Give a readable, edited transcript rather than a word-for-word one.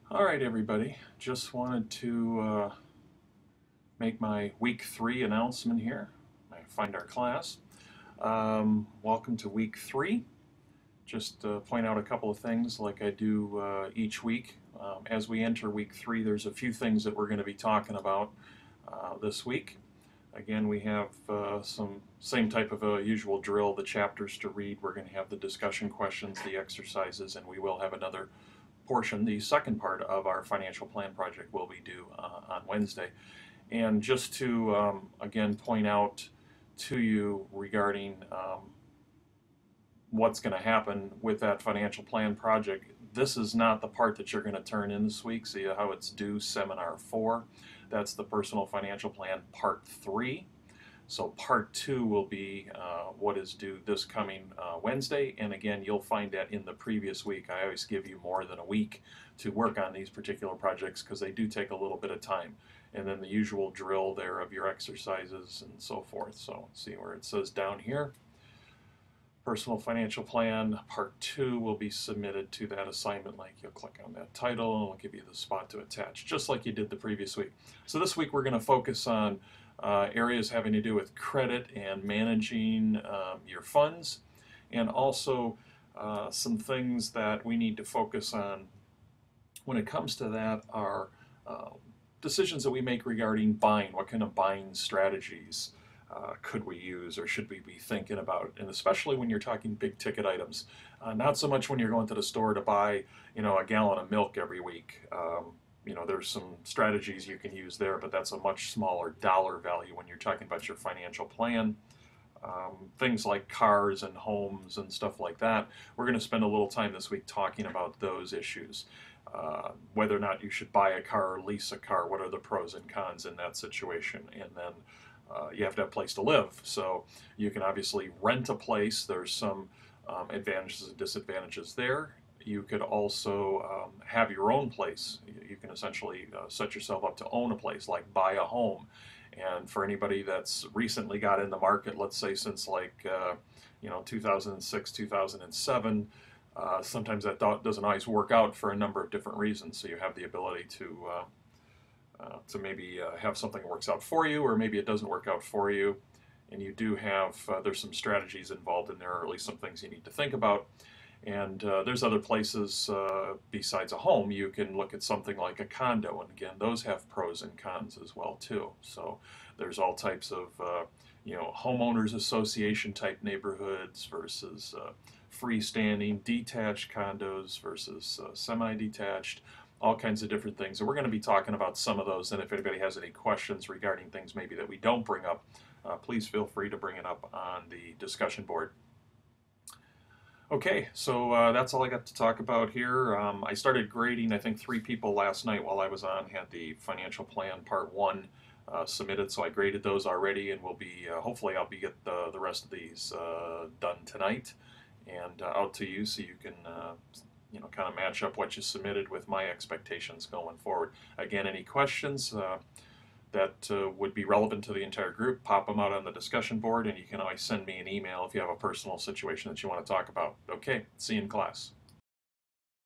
All right, everybody. Just wanted to make my week 3 announcement here. I find our class. Welcome to week 3. Just point out a couple of things like I do each week. As we enter week 3, there's a few things that we're going to be talking about this week. Again, we have some same type of a usual drill, the chapters to read. We're going to have the discussion questions, the exercises, and we will have another portion, the second part of our financial plan project will be due on Wednesday. And just to, again, point out to you regarding what's going to happen with that financial plan project, this is not the part that you're going to turn in this week. See how it's due, Seminar 4. That's the personal financial plan part 3. So part 2 will be what is due this coming Wednesday, and again, you'll find that in the previous week. I always give you more than a week to work on these particular projects because they do take a little bit of time. And then the usual drill there of your exercises and so forth. So see where it says down here, personal financial plan part 2 will be submitted to that assignment link. You'll click on that title and it'll give you the spot to attach, just like you did the previous week. So this week we're going to focus on areas having to do with credit and managing your funds, and also some things that we need to focus on when it comes to that are decisions that we make regarding buying. What kind of buying strategies could we use or should we be thinking about? And especially when you're talking big ticket items. Not so much when you're going to the store to buy, a gallon of milk every week. There's some strategies you can use there, but that's a much smaller dollar value when you're talking about your financial plan. Things like cars and homes and stuff like that. We're going to spend a little time this week talking about those issues. Whether or not you should buy a car or lease a car, what are the pros and cons in that situation? And then you have to have a place to live. So you can obviously rent a place. There's some advantages and disadvantages there. You could also have your own place. You can essentially set yourself up to own a place, like buy a home. And for anybody that's recently got in the market, let's say since 2006, 2007, sometimes that doesn't always work out for a number of different reasons. So you have the ability to maybe have something that works out for you, or maybe it doesn't work out for you. And you do have, there's some strategies involved in there, or at least some things you need to think about. And there's other places besides a home. You can look at something like a condo, and again, those have pros and cons as well too. So there's all types of homeowners association type neighborhoods versus freestanding detached condos versus semi-detached, all kinds of different things. And we're going to be talking about some of those, and if anybody has any questions regarding things maybe that we don't bring up, please feel free to bring it up on the discussion board. Okay, so that's all I got to talk about here. I started grading, I think 3 people last night while I was on, had the financial plan part 1 submitted, so I graded those already, and we'll be, hopefully I'll be get the rest of these done tonight and out to you so you can kind of match up what you submitted with my expectations going forward. Again, any questions that would be relevant to the entire group, pop them out on the discussion board, and you can always send me an email if you have a personal situation that you want to talk about. Okay, see you in class.